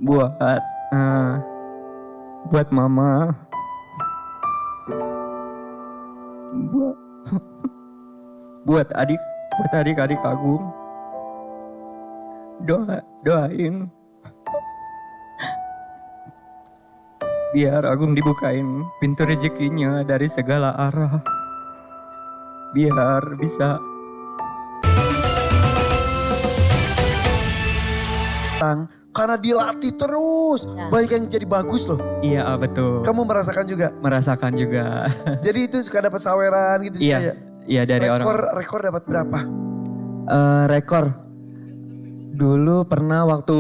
buat buat mama, buat buat adik-adik Agung. Doain biar Agung dibukain pintu rezekinya dari segala arah, biar bisa karena dilatih terus, baik yang jadi bagus loh. iya betul. Kamu merasakan juga? Merasakan juga. Jadi itu suka dapat saweran gitu juga ya? Iya dari Rekor dapat berapa? rekor dulu pernah waktu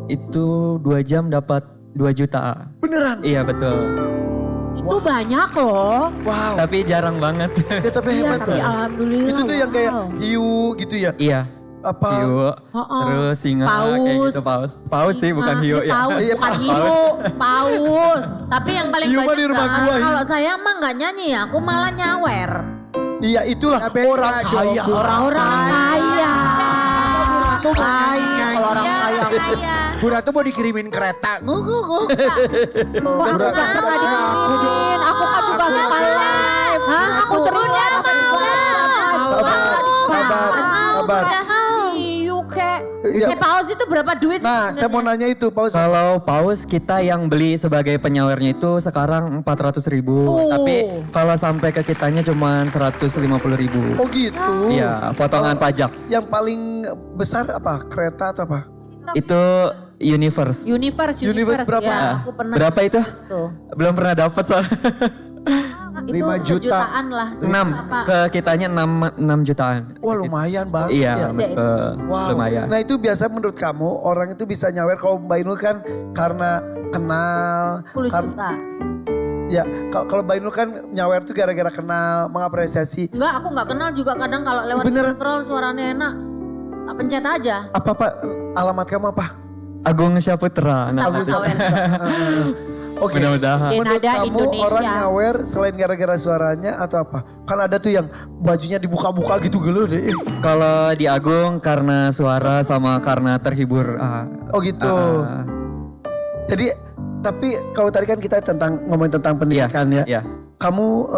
itu 2 jam dapat 2 juta. Beneran? Iya betul. Itu banyak loh. Wow. Tapi jarang banget. Ya tapi Iya, hebat tapi loh. alhamdulillah. Itu tuh yang kayak wow. hiu gitu ya? Iya. Apa? Hiu, terus singa kayak gitu paus. Paus sih bukan hiu ya. Paus, Iya, bukan paus. hiu, paus. Tapi yang paling Hiu mah banyak di rumah banget, gua, kalau saya mah nggak nyanyi ya, aku malah nyawer. Iya itulah orang kaya. Orang kaya. Tuh Kaya, kalau orang kaya. Bu Ratu mau dikirimin kereta. Kok aku gak pernah dikirimin? Aku kan juga suka live. Hah? Aku terima. Sabar. Hiu kek. Iya. Paus itu berapa duit? Nah saya mau nanya itu Paus. Kalau paus kita yang beli sebagai penyawernya itu sekarang 400.000. Oh. Tapi kalau sampai ke kitanya cuma 150.000. Oh gitu. Iya, potongan pajak. Yang paling besar apa? Kereta atau apa? Itu universe. Universe berapa? ya. Aku pernah Berapa itu? tuh. Belum pernah dapat soalnya. Itu 5 juta. sejutaan lah. 6, Apa? ke kitanya 6 jutaan. Wah lumayan banget Iya, ya. betul. Wow. Lumayan. Nah itu biasa menurut kamu orang itu bisa nyawer kalau Mbak Inul kan karena kenal. 10 juta. Ya kalau Mbak Inul kan nyawer tuh gara-gara kenal, mengapresiasi. Enggak, aku nggak kenal juga kadang kalau lewat Beneran? scroll suaranya enak. Tak pencet aja. Apa Pak alamat kamu apa? Agung Syaputra. Tak Nah, sawer. Oke. mudah-mudahan. Menurut Denada kamu Indonesia. orang nyawer selain gara-gara suaranya atau apa? Kan ada tuh yang bajunya dibuka-buka gitu geluh deh. Kalau di Agung karena suara sama karena terhibur. Oh gitu. Jadi tapi kalau tadi kan kita ngomongin tentang pendidikan ya. Iya. Kamu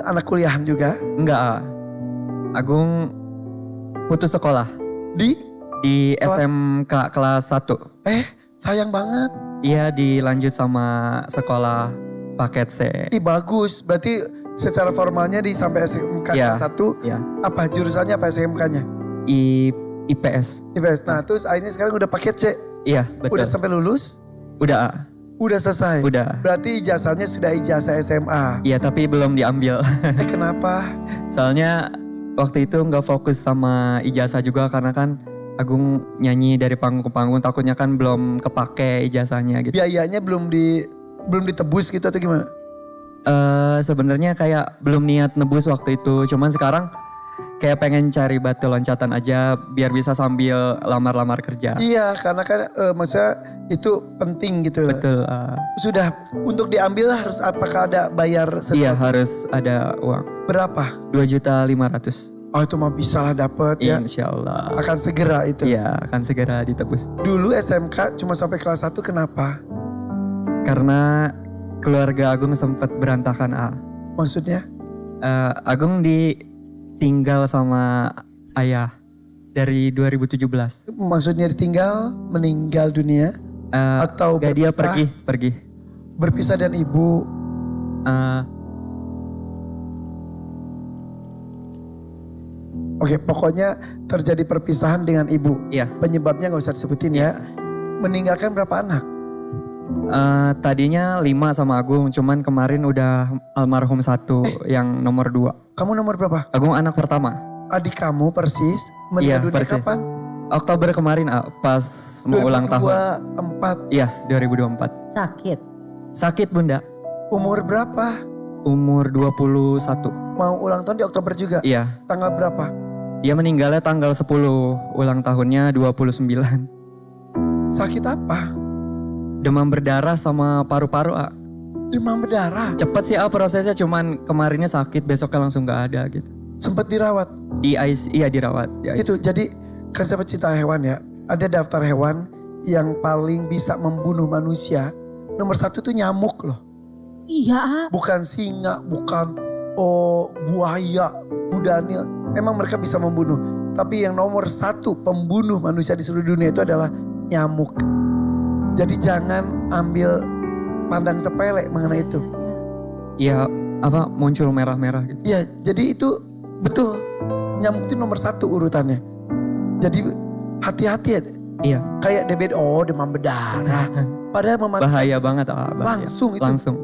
anak kuliahan juga Enggak. Agung putus sekolah di? di Kelas? SMK kelas 1. Sayang banget. Iya dilanjut sama sekolah paket C. Ih bagus. Berarti secara formalnya di sampai SMK Iya. kelas 1. Ya. Apa jurusannya apa SMK-nya? IPS. IPS. Nah terus ini sekarang udah paket C. Iya betul. Udah sampai lulus? Udah. Udah selesai? Udah. Berarti ijazahnya sudah ijazah SMA. Iya tapi belum diambil. Kenapa? Soalnya waktu itu nggak fokus sama ijazah juga karena kan Agung nyanyi dari panggung ke panggung, takutnya kan belum kepake ijazahnya gitu. Biayanya belum ditebus gitu atau gimana? Sebenarnya kayak belum niat nebus waktu itu, cuman sekarang kayak pengen cari batu loncatan aja biar bisa sambil lamar-lamar kerja. Iya karena kan maksudnya itu penting gitu. Betul. Sudah untuk diambil harus apakah ada bayar sesuatu? Iya harus ada uang. Berapa? 2.500.000. Oh itu mah bisa lah dapet ya. Insya Allah. Akan segera itu. Iya akan segera ditebus. Dulu SMK cuma sampai kelas 1 kenapa? Karena keluarga Agung sempat berantakan. Maksudnya? Agung ditinggal sama ayah dari 2017. Maksudnya ditinggal, meninggal dunia? Atau Gak dia berpisah? pergi. Berpisah dan ibu? Oke pokoknya terjadi perpisahan dengan ibu. Iya. Penyebabnya gak usah disebutin ya. Meninggalkan berapa anak? Tadinya 5 sama Agung, cuman kemarin udah almarhum 1 yang nomor 2. Kamu nomor berapa? Agung anak pertama. Adik kamu persis meninggal Iya, dunia persis. kapan? Oktober kemarin pas mau ulang tahun. 2024. Iya 2024. Sakit. Sakit bunda. Umur berapa? Umur 21. Mau ulang tahun di Oktober juga? Iya. Tanggal berapa? Dia meninggalnya tanggal 10. Ulang tahunnya 29. Sakit apa? Demam berdarah sama paru-paru. Demam berdarah. Cepet sih prosesnya, cuman kemarinnya sakit, besoknya langsung gak ada gitu. Sempat dirawat. Di ICU, iya dirawat. Di ICU. Itu jadi kan saya pecinta hewan ya. Ada daftar hewan yang paling bisa membunuh manusia, nomor 1 tuh nyamuk loh. Iya. Bukan singa, bukan buaya, kudanil. Emang mereka bisa membunuh. Tapi yang nomor 1 pembunuh manusia di seluruh dunia itu adalah nyamuk. Jadi jangan ambil pandang sepele mengenai itu. Ya muncul merah-merah gitu. Iya, jadi itu betul. Nyamuk itu nomor 1 urutannya. Jadi hati-hati ya. Iya. Kayak demam berdarah. Padahal mematikan. Bahaya banget. Bahaya. Langsung itu. Langsung.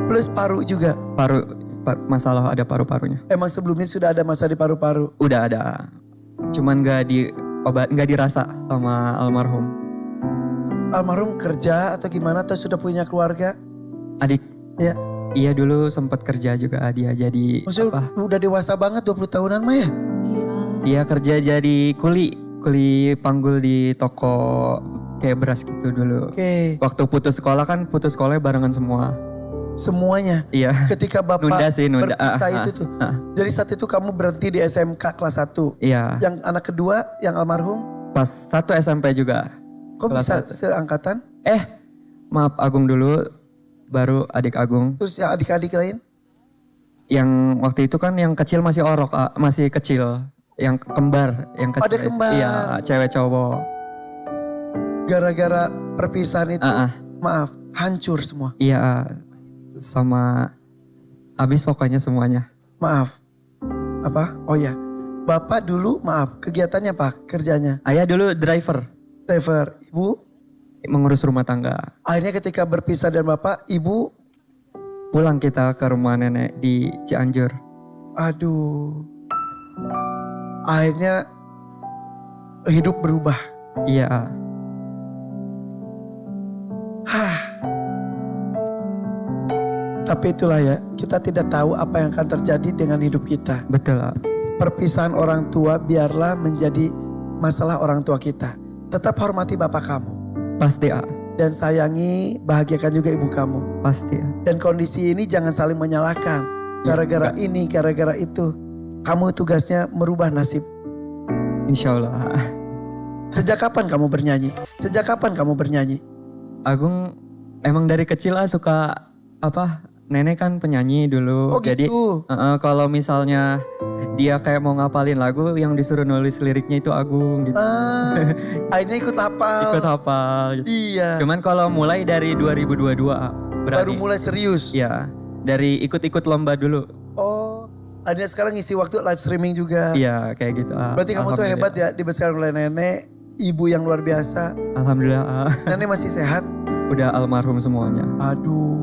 Plus paru juga. Masalah ada paru-parunya. Emang sebelumnya sudah ada masalah di paru-paru. Udah ada. Cuman nggak dirasa sama almarhum. Almarhum kerja atau gimana atau sudah punya keluarga? Adik. Ya. Iya dulu sempat kerja juga dia jadi Maksudnya udah dewasa banget 20 tahunan mah ya? Iya. Dia kerja jadi kuli panggul di toko kayak beras gitu dulu. Oke. Waktu putus sekolahnya barengan semua. Semuanya. Iya. Ketika bapak Nunda. berpisah itu tuh. Jadi saat itu kamu berhenti di SMK kelas 1. Iya. Yang anak kedua yang almarhum. Pas 1 SMP juga. Kok Kelas bisa 1. seangkatan? Maaf Agung dulu, baru adik Agung. Terus yang adik-adik lain? Yang waktu itu kan yang kecil masih masih kecil. Yang kembar, yang kecil. Ada kembar. Iya, cewek cowok. Gara-gara perpisahan itu, Ah. maaf, hancur semua. Iya, sama habis pokoknya semuanya. Maaf. Apa? Oh ya. Bapak dulu maaf, kegiatannya apa? Kerjanya? Ayah dulu driver, Driver. Ibu? mengurus rumah tangga. Akhirnya ketika berpisah dengan bapak, ibu? Pulang kita ke rumah nenek di Cianjur. Aduh. Akhirnya hidup berubah. Iya, Tapi itulah ya, kita tidak tahu apa yang akan terjadi dengan hidup kita. betul. Perpisahan orang tua biarlah menjadi masalah orang tua kita. Tetap hormati bapak kamu. Pasti, Dan sayangi, bahagiakan juga ibu kamu. pasti. Dan kondisi ini jangan saling menyalahkan. Gara-gara ini, gara-gara itu. Kamu tugasnya merubah nasib. Insya Allah. Sejak kapan kamu bernyanyi? Sejak kapan kamu bernyanyi? Agung emang dari kecil suka nenek kan penyanyi dulu. Oh Jadi gitu. kalau misalnya dia kayak mau ngapalin lagu yang disuruh nulis liriknya itu Agung gitu. Akhirnya ikut hafal. Ikut hafal gitu. Iya. Cuman kalau mulai dari 2022 berani. Baru mulai serius. Iya, dari ikut-ikut lomba dulu. Oh, akhirnya sekarang ngisi waktu live streaming juga. Iya, kayak gitu. Berarti kamu tuh hebat ya, dibesarkan oleh nenek, ibu yang luar biasa. Alhamdulillah. Nenek masih sehat. Udah almarhum semuanya. Aduh,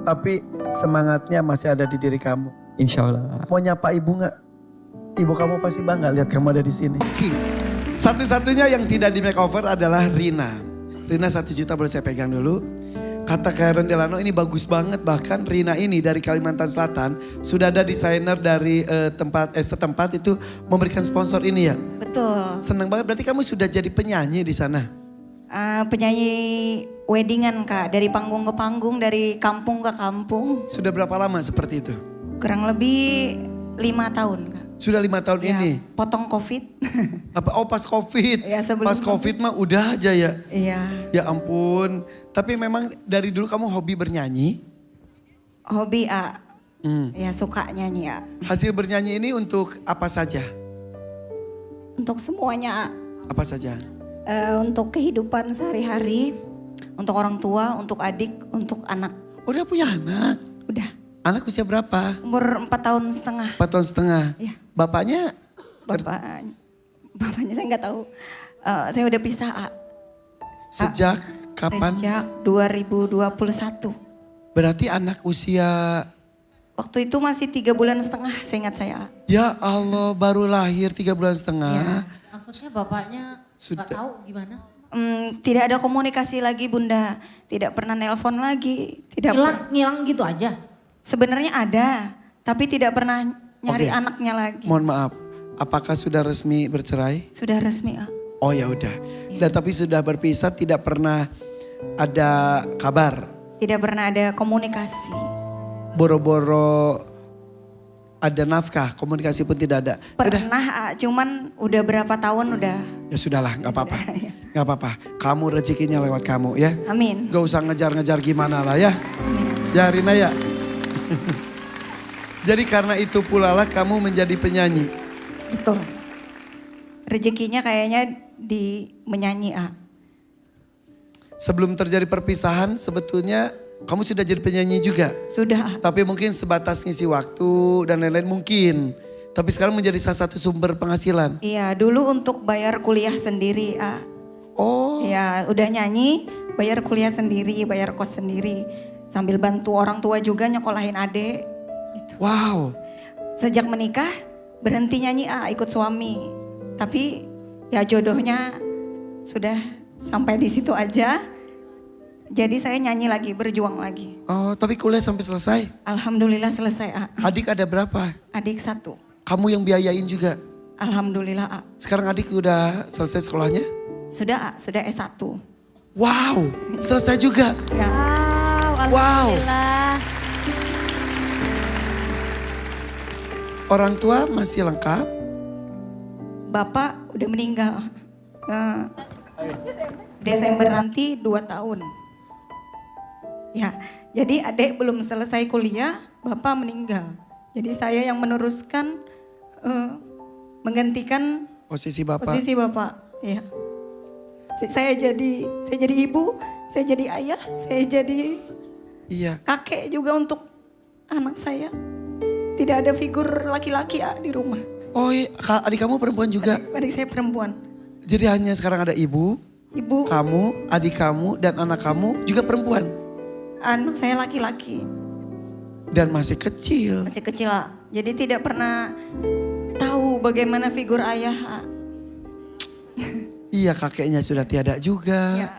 tapi semangatnya masih ada di diri kamu. Insya Allah. Mau nyapa ibu nggak? Ibu kamu pasti bangga lihat kamu ada di sini. Satu-satunya yang tidak di makeover adalah Rina. Rina 1 juta boleh saya pegang dulu. Kata Karen Delano ini bagus banget. Bahkan Rina ini dari Kalimantan Selatan sudah ada desainer dari setempat itu memberikan sponsor ini ya. Betul. Senang banget. Berarti kamu sudah jadi penyanyi di sana. Penyanyi weddingan Kak, dari panggung ke panggung, dari kampung ke kampung. Sudah berapa lama seperti itu? Kurang lebih 5 tahun Kak. Sudah 5 tahun Ya, ini. potong Covid. Apa? Oh pas Covid. Ya, sebelum Pas Covid mah udah aja ya. Iya. Ya ampun. Tapi memang dari dulu kamu hobi bernyanyi. Hobi ya suka nyanyi ya. Hasil bernyanyi ini untuk apa saja? Untuk semuanya, Apa saja? untuk kehidupan sehari-hari, untuk orang tua, untuk adik, untuk anak. Udah punya anak? Udah, Anak usia berapa? umur 4 tahun setengah. 4 tahun setengah. Iya. Bapaknya? Bapaknya saya nggak tahu. Saya udah pisah Sejak kapan? sejak 2021. Berarti anak usia... Waktu itu masih 3 bulan setengah, saya ingat saya. Ya Allah, baru lahir 3 bulan setengah. Maksudnya bapaknya Sudah. nggak tahu gimana? Tidak ada komunikasi lagi Bunda, tidak pernah nelpon lagi, Ngilang gitu aja. Sebenarnya ada, tapi tidak pernah nyari Oke. anaknya lagi. Mohon maaf, apakah sudah resmi bercerai? Sudah resmi. Oh ya udah. Dan tapi sudah berpisah, tidak pernah ada kabar. Tidak pernah ada komunikasi. Boro-boro ada nafkah, komunikasi pun tidak ada. Udah, Pernah, cuman udah berapa tahun udah. ya sudahlah, nggak apa-apa. Gak apa-apa, kamu rezekinya lewat kamu ya. Amin. Gak usah ngejar-ngejar gimana lah ya. Amin. Ya Rina ya. Jadi karena itu pula lah kamu menjadi penyanyi. Betul. Rezekinya kayaknya di menyanyi, A. Sebelum terjadi perpisahan sebetulnya kamu sudah jadi penyanyi juga. Sudah, A. Tapi mungkin sebatas ngisi waktu dan lain-lain mungkin. Tapi sekarang menjadi salah satu sumber penghasilan. Iya, dulu untuk bayar kuliah sendiri, A. Oh, Ya, udah nyanyi, bayar kuliah sendiri, bayar kos sendiri. Sambil bantu orang tua juga nyekolahin adik. Gitu. wow. Sejak menikah, berhenti nyanyi, A, ikut suami. Tapi ya jodohnya sudah sampai di situ aja. Jadi saya nyanyi lagi, berjuang lagi. Oh, tapi kuliah sampai selesai. Alhamdulillah selesai, A. Adik ada berapa? Adik 1. Kamu yang biayain juga. Alhamdulillah, A. Sekarang adik udah selesai sekolahnya? Sudah, A, sudah S1. Wow, selesai juga. Ya. Wow. Alhamdulillah. Orang tua masih lengkap. Bapak udah meninggal. Nah, Desember nanti 2 tahun. Ya, jadi adik belum selesai kuliah, bapak meninggal. Jadi saya yang meneruskan, menggantikan Posisi bapak. posisi bapak. Ya. Saya jadi ibu, saya jadi ayah, saya jadi Iya. kakek juga untuk anak saya. Tidak ada figur laki-laki, A, di rumah. Oh iya, adik kamu perempuan juga. Adik saya perempuan. Jadi hanya sekarang ada ibu, Ibu, kamu, adik kamu, dan anak kamu juga perempuan. anak saya laki-laki. Dan masih kecil. Masih kecil, A. Jadi tidak pernah tahu bagaimana figur ayah, A. Iya, kakeknya sudah tiada juga. Ya.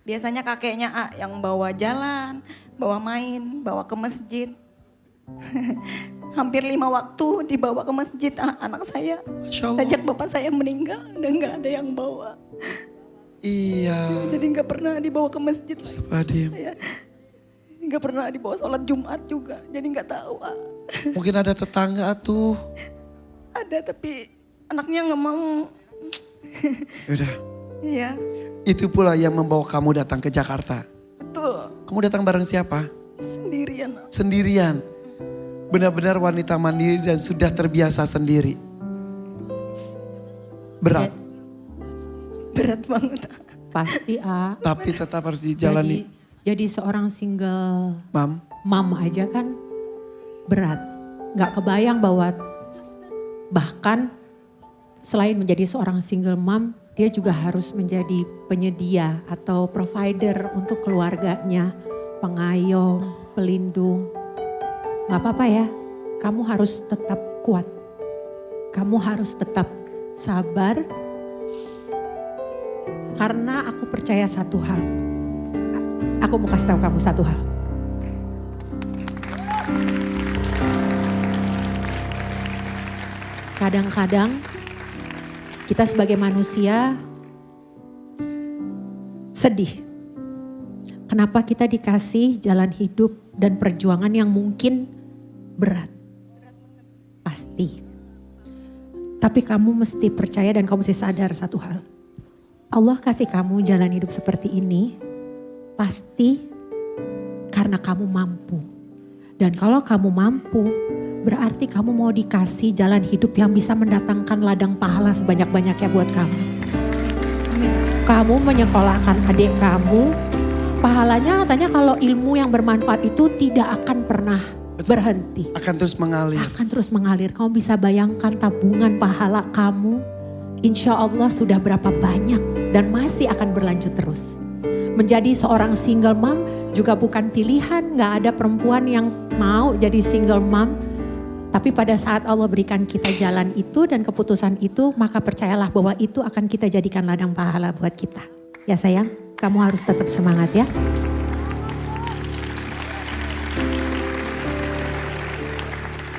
Biasanya kakeknya, A, yang bawa jalan, bawa main, bawa ke masjid. Hampir 5 waktu dibawa ke masjid, A, anak saya. Masya Allah. Sejak bapak saya meninggal dan nggak ada yang bawa. Iya. Jadi nggak pernah dibawa ke masjid. Astagfirullahaladzim. Ya. Nggak pernah dibawa sholat Jumat juga. Jadi nggak tahu, A. Mungkin ada tetangga tuh. Ada tapi anaknya nggak mau. Udah. Iya, Itu pula yang membawa kamu datang ke Jakarta. betul. Kamu datang bareng siapa? Sendirian, A. Sendirian. Benar-benar wanita mandiri dan sudah terbiasa sendiri. Berat, Berat banget, A. Pasti, A. tapi tetap harus dijalani. Jadi seorang single Mam, mom aja kan berat. Gak kebayang bahwa bahkan selain menjadi seorang single mom, dia juga harus menjadi penyedia atau provider untuk keluarganya. Pengayom, pelindung. Gak apa-apa ya, kamu harus tetap kuat. Kamu harus tetap sabar. Karena aku percaya satu hal. Aku mau kasih tahu kamu satu hal. Kadang-kadang kita sebagai manusia sedih. Kenapa kita dikasih jalan hidup dan perjuangan yang mungkin berat? Pasti. Tapi kamu mesti percaya dan kamu mesti sadar satu hal. Allah kasih kamu jalan hidup seperti ini pasti karena kamu mampu. Dan kalau kamu mampu, berarti kamu mau dikasih jalan hidup yang bisa mendatangkan ladang pahala sebanyak-banyaknya buat kamu. Kamu menyekolahkan adik kamu, pahalanya katanya kalau ilmu yang bermanfaat itu tidak akan pernah berhenti. akan terus mengalir. Akan terus mengalir. Kamu bisa bayangkan tabungan pahala kamu, insya Allah sudah berapa banyak dan masih akan berlanjut terus. Menjadi seorang single mom juga bukan pilihan, gak ada perempuan yang mau jadi single mom. Tapi pada saat Allah berikan kita jalan itu dan keputusan itu, maka percayalah bahwa itu akan kita jadikan ladang pahala buat kita. Ya sayang, kamu harus tetap semangat ya.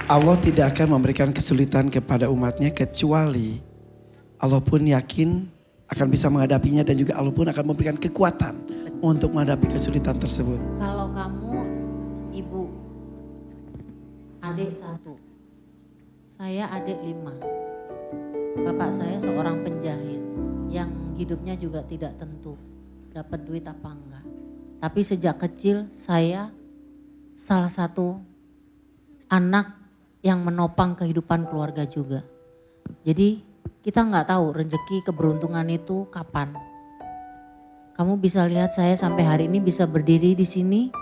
Allah tidak akan memberikan kesulitan kepada umatnya kecuali Allah pun yakin akan bisa menghadapinya dan juga Allah pun akan memberikan kekuatan untuk menghadapi kesulitan tersebut. Kalau kamu ibu, adik 1, saya adik 5. Bapak saya seorang penjahit yang hidupnya juga tidak tentu. Dapat duit apa enggak. Tapi sejak kecil saya salah satu anak yang menopang kehidupan keluarga juga. Jadi kita nggak tahu rezeki keberuntungan itu kapan. Kamu bisa lihat saya sampai hari ini bisa berdiri di sini.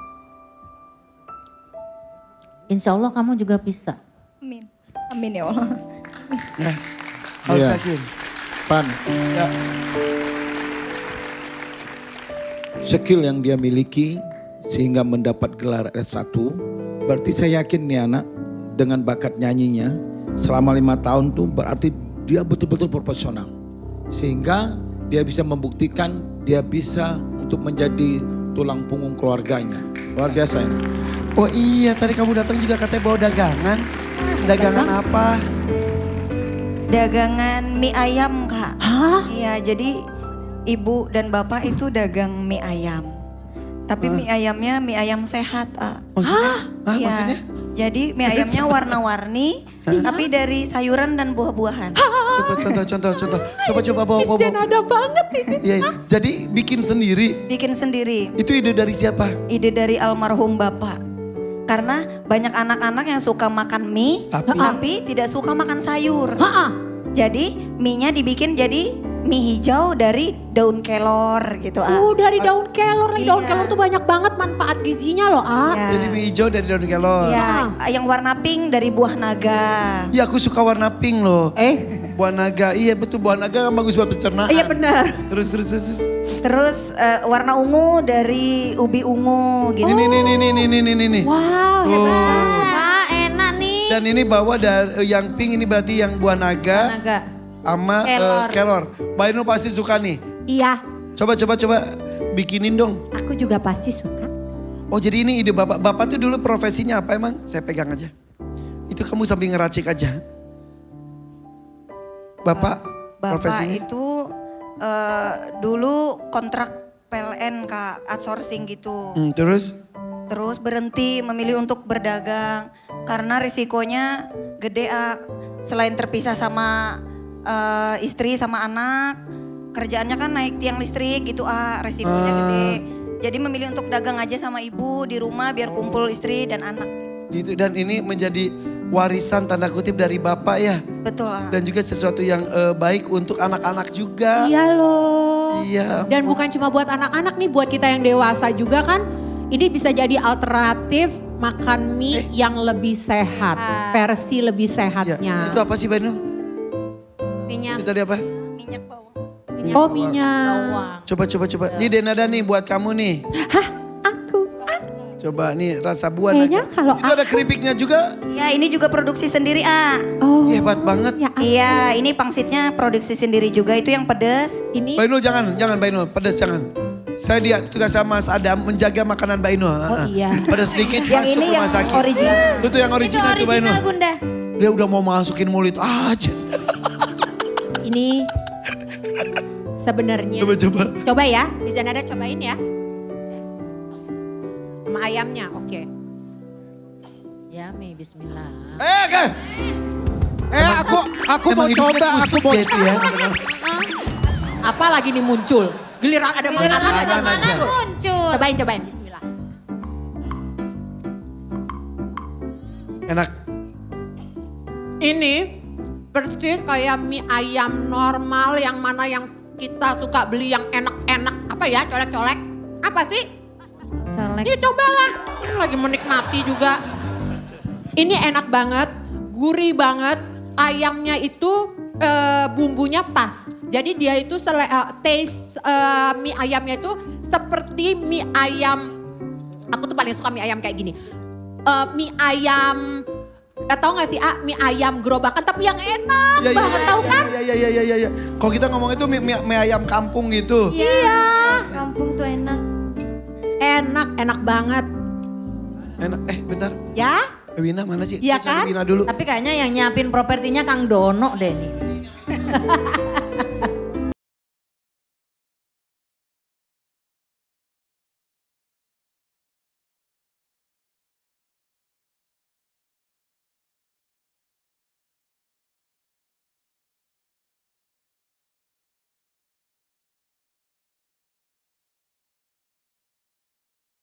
Insya Allah kamu juga bisa. Amin. Amin ya Allah. Nah, harus Iya. yakin. Pan, Ya. skill yang dia miliki sehingga mendapat gelar S1, berarti saya yakin nih anak dengan bakat nyanyinya selama 5 tahun tuh berarti dia betul-betul profesional. Sehingga dia bisa membuktikan dia bisa untuk menjadi tulang punggung keluarganya. Luar biasa ini. Oh iya, tadi kamu datang juga katanya bawa dagangan. Dagangan apa? Dagangan mie ayam, Kak. Hah? Iya, jadi ibu dan bapak itu dagang mie ayam. Tapi mie ayamnya mie ayam sehat, Maksudnya? Hah, Iya. maksudnya? Jadi mie ayamnya warna-warni, tapi dari sayuran dan buah-buahan. Contoh. Coba bawa. Ada banget ini. Iya, jadi bikin sendiri. Bikin sendiri. Itu ide dari siapa? Ide dari almarhum bapak. Karena banyak anak-anak yang suka makan mie, tapi tidak suka makan sayur. Jadi mie-nya dibikin jadi mie hijau dari daun kelor gitu. Dari daun kelor. Iya. Daun kelor tuh banyak banget manfaat gizinya loh, Iya. Jadi mie hijau dari daun kelor. Iya, yang warna pink dari buah naga. Iya, aku suka warna pink loh. Eh, Buah naga, iya betul buah naga kan bagus buat pencernaan. iya benar. Terus. Terus warna ungu dari ubi ungu gitu. Ini. Wow, hebat. Wah enak nih. Dan ini bawa dari yang pink ini berarti yang buah naga Naga. sama Kelor. kelor. Mbak Inu pasti suka nih. Iya, Coba bikinin dong. aku juga pasti suka. Oh jadi ini ide bapak. Bapak tuh dulu profesinya apa emang? Saya pegang aja. Itu kamu sambil ngeracik aja. Bapak profesinya? itu dulu kontrak PLN Kak, outsourcing gitu. Terus? Terus berhenti memilih untuk berdagang karena risikonya gede. Selain terpisah sama istri sama anak, kerjaannya kan naik tiang listrik gitu risikonya gede. Jadi memilih untuk dagang aja sama ibu di rumah biar kumpul istri dan anak. Gitu, dan ini menjadi warisan tanda kutip dari bapak ya. Betul. Dan juga sesuatu yang baik untuk anak-anak juga. Iya loh. Iya. Dan bukan cuma buat anak-anak nih, buat kita yang dewasa juga kan. Ini bisa jadi alternatif makan mie yang lebih sehat. Versi lebih Ya, sehatnya. itu apa sih Mbak Inu? Minyak Itu tadi apa? Minyak bawang. Oh minyak. bawang. Coba. Ini Denada nih buat kamu nih. Hah? Aku? Coba nih rasa buah Kayaknya naga. kalau Itu ada keripiknya juga. Ya ini juga produksi sendiri Oh. Ih, hebat banget. Ya, Iya ini pangsitnya produksi sendiri juga itu yang pedas. ini Mbak Inu jangan Mbak Inu, pedas jangan. Saya dia tugas sama Mas Adam menjaga makanan Mbak Inu. iya. Pedas sedikit Yang masuk ini rumah yang sakit. original. Itu yang original tuh Mbak Inu. Bunda. Dia udah mau masukin mulut aja. ini sebenarnya. Coba. Coba ya, bisa Nada cobain ya. Sama ayamnya, oke. Yummy, bismillah. Kan? Aku mau Emang hidupnya coba, aku kusut mau dia itu ya. bener. Apa lagi nih muncul? Giliran ada Giliran makanan. ada makanan makanan aja. muncul. Cobain, bismillah. Enak. Ini persis kayak mie ayam normal yang mana yang kita suka beli yang enak-enak. Apa ya, colek-colek? Apa sih? Colek. Ini cobalah, ini lagi menikmati juga. Ini enak banget, gurih banget. Ayamnya itu bumbunya pas. Jadi dia itu taste mie ayamnya itu seperti mie ayam. Aku tuh paling suka mie ayam kayak gini. Mie ayam, tahu gak sih mie ayam gerobakan tapi yang enak banget, tahu kan? Iya. Kalau kita ngomong itu mie ayam kampung gitu. Iya. Kampung tuh enak. Enak banget. Enak. Bentar. Ya? Wina mana sih? Iya Kita cari kan? Wina dulu. Tapi kayaknya yang nyiapin propertinya Kang Dono deh nih.